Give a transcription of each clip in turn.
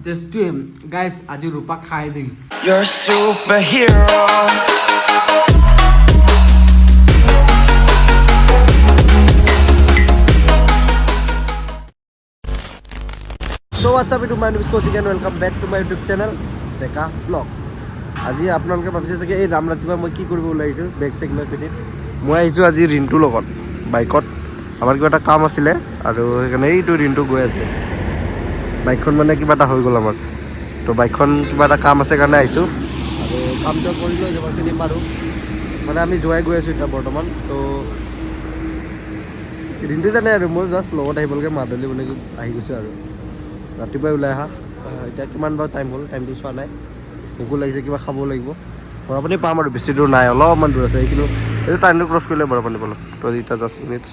Just to him, guys, আজি রূপা খাই দিল। You're a superhero. So what's up, my name is Kosik and welcome back to my YouTube channel Deka Vlogs. আজি আপোনালোকে ভাবিছে চাগে এই ৰাম ৰাতিপুৱা মই কি কৰিব ওলাইছোঁ বেগ চেগ লৈ পিনি মই আহিছোঁ আজি ৰিণ্টুৰ লগত বাইকত আমাৰ কিবা এটা কাম আছিলে আৰু সেইকাৰণে এইটো ৰিণ্টু গৈ আছে বাইকখন মানে কিবা এটা হৈ গ'ল আমাৰ তো বাইকখন কিবা এটা কাম আছে কাৰণে আহিছোঁ আৰু কামটো কৰি লৈ যাবখিনি পাৰোঁ মানে আমি যোৱাই গৈ আছোঁ এতিয়া বৰ্তমান তো ৰিণ্টু জানে আৰু মই জাষ্ট লগত আহিবলৈকে মাদলি বুলি আহি গৈছোঁ আৰু ৰাতিপুৱাই ওলাই আহা এতিয়া কিমান বাৰু টাইম হ'ল টাইমটো চোৱা নাই ভোকো লাগিছে কিবা খাব লাগিব বৰাপানী পাম আৰু বেছি দূৰ নাই অলপমান দূৰ আছে এইখিনি এইটো টাইমটো ক্ৰছ কৰিলে বৰাপানী পালোঁ তো এতিয়া just minutes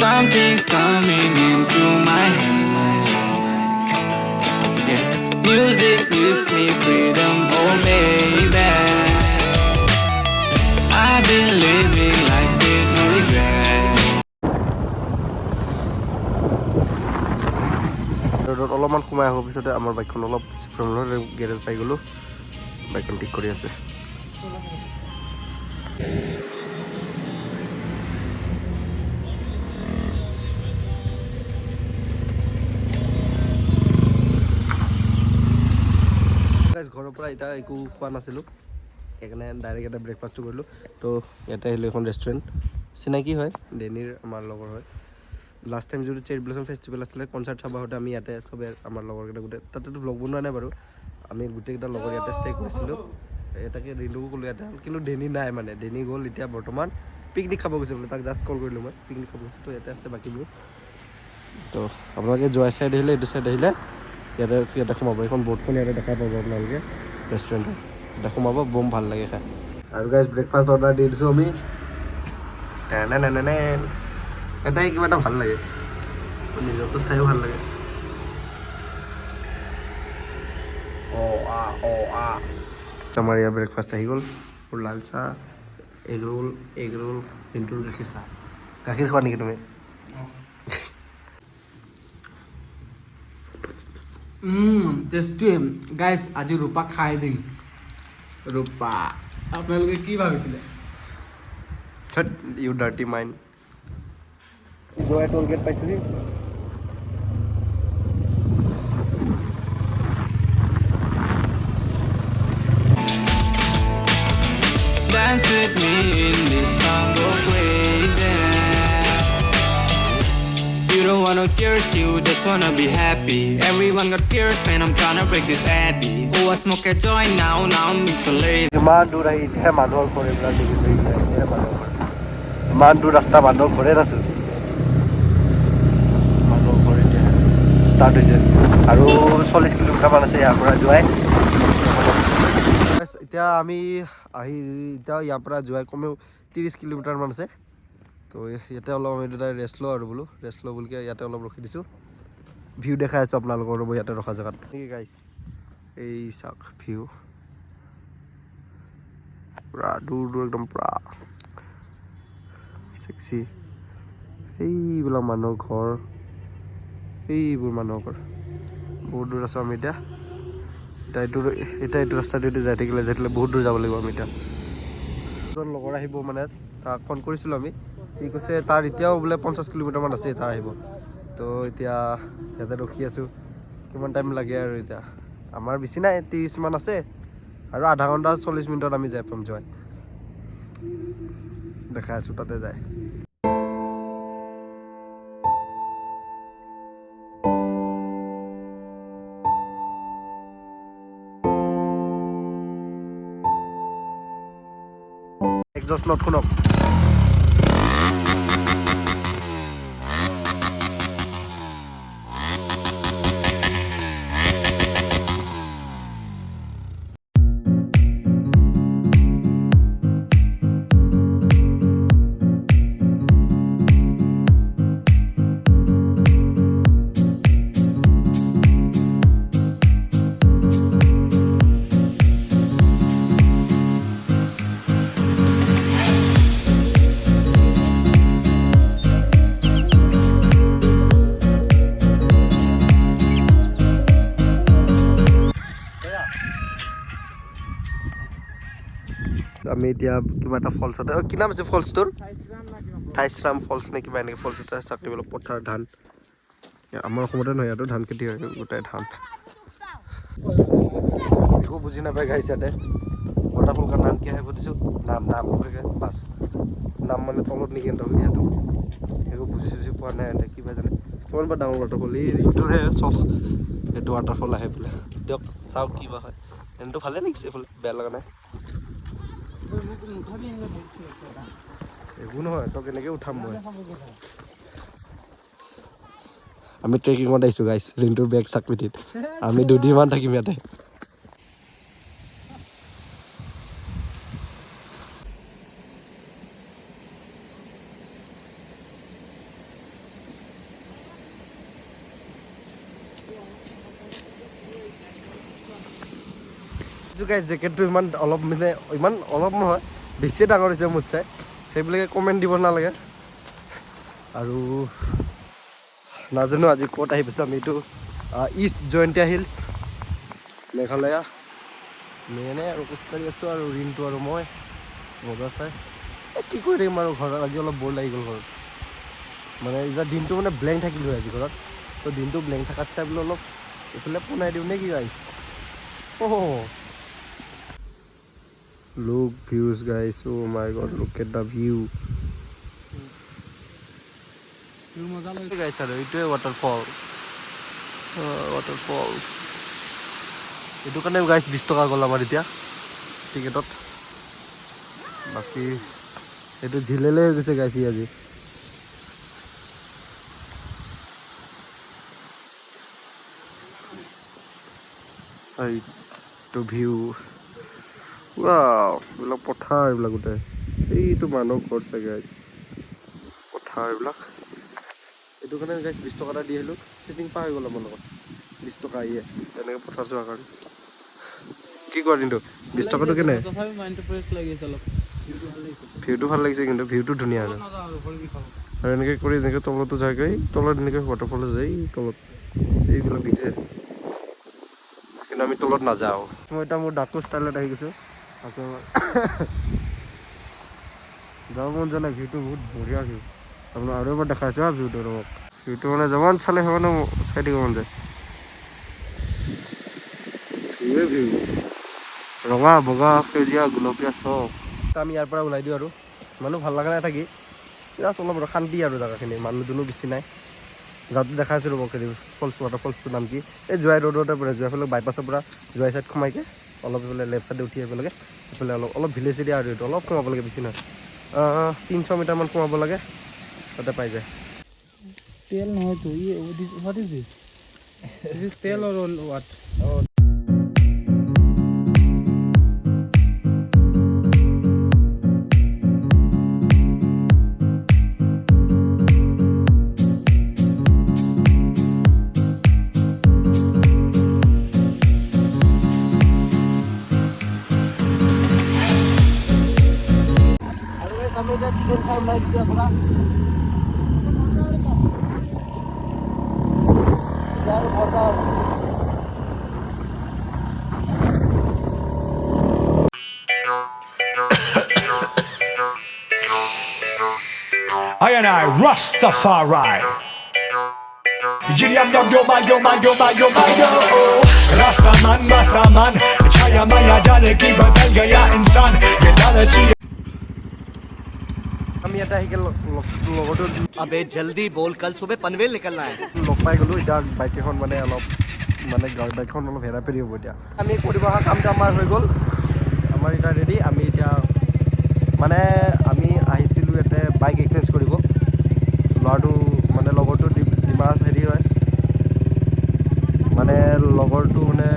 Something's coming into my head. Yeah. Music gives me freedom, oh baby. I've been living life with no regret. ৰ'দত অলপমান সোমাই অহাৰ পিছতে আমাৰ বাইকখন অলপ গেৰেজ পাই গ'লোঁ বাইকখন ঠিক কৰি আছে ঘৰৰ পৰা এতিয়া একো খোৱা নাছিলোঁ সেইকাৰণে ডাইৰেক্ট এটা ব্ৰেকফাষ্টটো কৰিলোঁ তো ইয়াতে আহিলোঁ এখন ৰেষ্টুৰেণ্ট চিনাকি হয় ডেনিৰ আমাৰ লগৰ হয় লাষ্ট টাইম যিটো চেৰি ব্লছম ফেষ্টিভেল আছিলে কনচাৰ্ট চাব আহোঁতে আমি ইয়াতে চবে আমাৰ লগৰকেইটা গোটেই তাতেতো ব্লগ বনোৱা নাই বাৰু আমি গোটেইকেইটা লগৰ ইয়াতে ষ্টে কৰিছিলোঁ এটাকে ৰিণ্টুকো ক'লোঁ ইয়াতে কিন্তু ডেনি নাই মানে ডেনি গ'ল এতিয়া বৰ্তমান পিকনিক খাব গৈছে বোলে তাক জাষ্ট কল কৰিলোঁ মই পিকনিক খাব গৈছোঁ তো ইয়াতে আছে বাকীবোৰ তো আপোনালোকে যোৱা চাইড আহিলে এইটো চাইড আহিলে ইয়াতে সোমাব এইখন বৰ্ডখন ইয়াতে দেখাই পাব আপোনালোকে ৰেষ্টুৰেণ্টত ইয়াতে সোমাব বম ভাল লাগে খাই আৰু গাইজ ব্ৰেকফাষ্ট অৰ্ডাৰ দি দিছোঁ আমি এটাই কিবা এটা ভাল লাগে নিজৰটো চাইও ভাল লাগে আমাৰ ইয়াৰ ব্ৰেকফাষ্ট আহি গ'ল লাল চাহ এগ ৰোল ৰিণ্টুৰ গাখীৰ চাহ গাখীৰ খোৱা নেকি তুমি just to him, guys, আজি ৰূপা খাই দিল ৰূপা আপোনালোকে কি ভাবিছিলে ইউ ডাৰ্টি মাইণ্ড জয় টোল গেট পাইছোহি Dance with me in this song, go crazy. You don't want no tears, you just wanna be happy. Everyone got fears, man, I'm tryna break this habit. Oh, I smoke a joint now, I'm so lazy. ইমান দূৰ আহি এতিয়া মানুহৰ ঘৰ এইবিলাক দেখিছোঁ ইমান দূৰ ৰাস্তা মানুহৰ ঘৰে নাছিল মানুহৰ ঘৰ এতিয়া ষ্টাৰ্ট হৈছে আৰু 40 কিলোমিটাৰমান আছে ইয়াৰ পৰা যোৱাই এতিয়া আমি আহি এতিয়া ইয়াৰ পৰা যোৱাই কমেও 30 কিলোমিটাৰমান আছে তো ইয়াতে অলপ আমি দুটাই ৰেষ্ট লওঁ আৰু বোলো ৰেষ্ট লওঁ বুলিকে ইয়াতে অলপ ৰখি দিছোঁ ভিউ দেখাই আছোঁ আপোনালোকৰ ৰ'ব ইয়াতে ৰখা জেগাত নেকি গাইছ এই চাওক ভিউ পুৰা দূৰ দূৰ একদম পুৰা চেক্সি এইবিলাক মানুহৰ ঘৰ এইবোৰ মানুহৰ ঘৰ বহুত দূৰ আছোঁ আমি এতিয়া এইটো ৰাস্তাটোতে যাই থাকিলে বহুত দূৰ যাব লাগিব আমি এতিয়া লগৰ আহিব মানে তাক ফোন কৰিছিলোঁ আমি সি কৈছে তাৰ এতিয়াও বোলে 50 কিলোমিটাৰমান আছে তাৰ আহিব তো এতিয়া ইয়াতে ৰখি আছোঁ কিমান টাইম লাগে আৰু এতিয়া আমাৰ বেছি নাই 30 মান আছে আৰু আধা ঘণ্টা 40 মিনিটত আমি যাই পাম যোৱাই দেখাই আছোঁ তাতে যায় একজষ্ট নট শুনক আমি এতিয়া কিবা এটা ফলছ এটা কি নাম আছে ফলছটোৰ থাইশ্ৰাম ফলছ নে কিবা এনেকৈ ফলছ এটা চাকিবলৈ পথাৰ ধান আমাৰ অসমতে নহয় ইয়াতো ধান খেতি হয় গোটেই ধান একো বুজি নাপায় গাইছ ইয়াতে ৱাটাৰফলকাৰ নাম কি আহে সুধিছোঁ নাম বাছ নাম মানে তলত নেকি ইয়াতো একো বুজি পোৱা নাই ইয়াতে কিবা জানে কিমান বা ডাঙৰ ৱাটাৰফল এইটোহে চখ এইটো ৱাটাৰফল আহে বোলে দিয়ক চাওক কি বা হয় এনেতো ভালে লাগিছে এইফালে বেয়া লগা নাই একো নহয় তই কেনেকৈ উঠাম মই আমি ট্ৰেকিঙত আহিছোঁ গাইছ ৰিণ্টুৰ বেগ চাকৰিটিত আমি 2 দিনমান থাকিম ইয়াতে গাইছ জেকেটটো ইমান অলপ মানে ইমান অলপ নহয় বেছিয়ে ডাঙৰ হৈছে মোৰ চাই সেইবিলাকে কমেণ্ট দিব নালাগে আৰু নাজানো আজি ক'ত আহি পাইছোঁ আমি এইটো ইষ্ট জয়ন্তীয়া হিলছ মেঘালয়া আমি এনেই আৰু খোজকাঢ়ি আছোঁ আৰু ৰিণ্টু আৰু মই মজা চাই কি কৰি থাকিম আৰু ঘৰত আজি অলপ বৰ লাগি গ'ল ঘৰত মানে এতিয়া দিনটো মানে ব্লেংক থাকিলোঁ আজি ঘৰত তো দিনটো ব্লেংক থকাত চাই বোলো অলপ এইফালে পোনাই দিওঁ নে কি গাইছ Look views guys, oh my god, look at the view. Guys, it's a waterfall. Waterfalls. Itu kan guys 20 টকা গ'ল আমাৰ এতিয়া টিকেটত বাকি এইটো ঝিলেলে হৈ গৈছে গাইছ আজি এইটো ভিউ Wow, এইবিলাক পথাৰ এইবিলাক গোটেই এইটো মানুহ ঘৰ চাগে গাইছ পথাৰ এইবিলাক এইটো কাৰণে গাইছ 20 টকা এটা দি আহিলোঁ চিচিং পাৰ হৈ গ'ল আমাৰ লগত 20 টকা আহিয়ে তেনেকৈ পথাৰ চোৱাৰ কাৰণে কি কয় কিন্তু 20 টকাটো কেনে ভিউটো ভাল লাগিছে কিন্তু ভিউটো ধুনীয়া আৰু এনেকৈ কৰি এনেকৈ তলতো যায়গৈ তলত এনেকৈ ৱাটাৰফল যায় তলত এইবিলাক দেখিছে কিন্তু আমি তলত নাযাওঁ মই এতিয়া মোৰ ডাকু ষ্টাইলত আহি গৈছোঁ আকৌ যাব মন যোৱা নাই ভিউটো বহুত বঢ়িয়া ভিউ আপোনাৰ আৰু এবাৰ দেখাইছোঁ হা ভিউটো মোক ভিউটো মানে যিমান চালে সিমানে চাই থাকিব মন যায় ভিউৱে ভিউ ৰঙা বগা সেউজীয়া গোলপীয়া চব আমি ইয়াৰ পৰা ওলাই দিওঁ আৰু মানুহ ভাল লগা নাই থাকি জাষ্ট অলপ শান্তি আৰু জেগাখিনি মানুহ দুনুহ বেছি নাই যাওঁতে দেখাইছোঁ ৰ'ব ফলছ ৱাটাৰফলছটোৰ নাম কি এই জোৱাই ৰোডতে পৰে জোৱাই ফালে বাইপাছৰ পৰা জোৱাই চাইড সোমাইকে অলপ এইফালে লেফ্ট চাইডে উঠি আহিব লাগে এইফালে অলপ ভিলেজ এৰিয়া আৰু এইটো অলপ সোমাব লাগে বেছি নহয় 300 মিটাৰমান সোমাব লাগে তাতে পাই যায় তেল নহয়তো হোৱাট ইজ দিছ দিছ তেল অৰ হোৱাট চিকেন খাই ওলাই দিছোঁ আপোনাৰ I and I, Rastafari. Yam yam yo my yo my yo my yo my yo. Rastaman, Rastaman. Chaya maya jale ki badal gaya insan. Ye lalachi. আমি এটা আহি লগতো अबे जल्दी बोल कल सुबह पनवेल निकलना है লগ পাই গ'লোঁ এতিয়া বাইক এখন মানে অলপ মানে বাইকখন অলপ হেৰাফেৰি হ'ব এতিয়া আমি কৰিব অহা কামটো আমাৰ হৈ গ'ল আমাৰ এতিয়া ৰেডি আমি এতিয়া মানে আমি আহিছিলোঁ ইয়াতে বাইক এক্সচেঞ্জ কৰিব ল'ৰাটো মানে লগৰটো ডিমাছ হেৰি হয় মানে লগৰটো মানে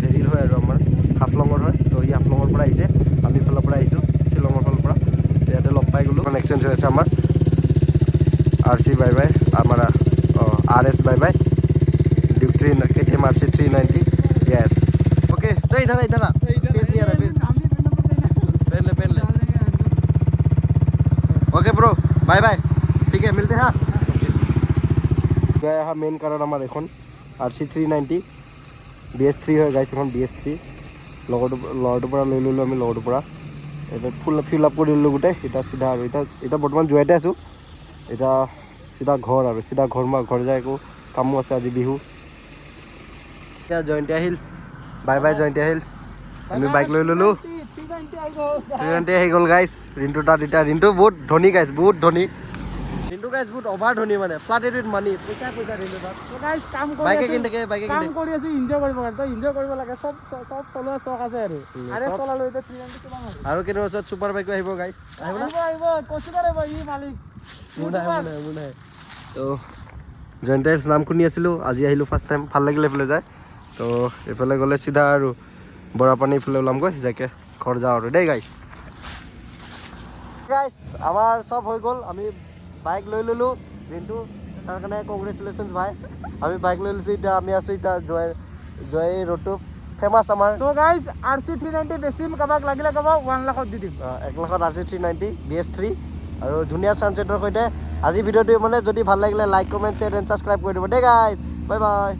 হেৰিৰ হয় আৰু আমাৰ হাফলঙৰ হয় তো সি হাফলঙৰ পৰা আহিছে আমি ফালৰ পৰা আহিছোঁ শ্বিলঙৰ ফালৰ পৰা ইয়াতে লগ পাই গ'লোঁ এক্সচেঞ্জ হৈ আছে আমাৰ RC বাই বাই আমাৰ RS bye bye Duke 3 KTM RC 390 yes okay तो इधर इधर फेस नहीं आ रहा पहन ले ओके ब्रो बाय बाय ठीक है मिलते हैं क्या यहाँ मेन कारण हमारे এখন RC 390 BS3 হয় গাইছ এখন BS3 লগৰটোৰ পৰা লৈ ল'লোঁ আমি লগৰটোৰ পৰা এটা ফিল আপ কৰি দিলোঁ গোটেই এতিয়া চিধা আৰু এতিয়া বৰ্তমান যোৱাইতে আছোঁ এতিয়া চিধা ঘৰ আৰু চিধা ঘৰ যায় একো কামো আছে আজি বিহু এতিয়া Jaintia hills bye bye Jaintia hills আমি বাইক লৈ ল'লোঁ 320 আহি গ'ল গাইছ ৰিণ্টু তাত এতিয়া ৰিণ্টু বহুত ধনী গাইছ বহুত ধনী ৰিণ্টু গাইছ বহুত অভাৰ ধনী মানে ফ্লাটেড উইথ মানি পইচা ৰিণ্টু তাত বাইকে কিনি থাকে কাম কৰি আছো এনজয় কৰিব লাগে তই এনজয় কৰিব লাগে চব চলোৱা চখ আছে আৰু চলালো এতিয়া 390 কিমান হ'ল আৰু কেইদিনৰ পিছত চুপাৰ বাইকো আহিব গাইছ আহিব কচিবাৰ আহিব ই মালিক মোৰ নাই তো জয়ন্তীয়া হিলছ নাম শুনি আছিলোঁ আজি আহিলোঁ ফাৰ্ষ্ট টাইম ভাল লাগিলে এইফালে যায় তো এইফালে গ'লে চিধা আৰু বৰাপানী এইফালে ওলামগৈ যাকে ঘৰ যাওঁ আৰু দেই গাইছ আমাৰ চব হৈ গ'ল আমি বাইক লৈ ল'লোঁ ৰিণ্টু তাৰ কাৰণে কংগ্ৰেচুলেশ্যনছ ভাই আমি বাইক লৈ লৈছোঁ এতিয়া আমি আছোঁ এতিয়া জয় ৰোডটো ফেমাছ আমাৰ সো গাইজ RC 390 বেছিম কাবাক লাগিলে কব 1 লাখত দি দিম 1 লাখত RC 390 BS3 আৰু ধুনীয়া ছানছেটৰ সৈতে আজি ভিডিঅ'টো মানে যদি ভাল লাগিলে like comment share and subscribe কৰি দিব দেই গাইজ বাই বাই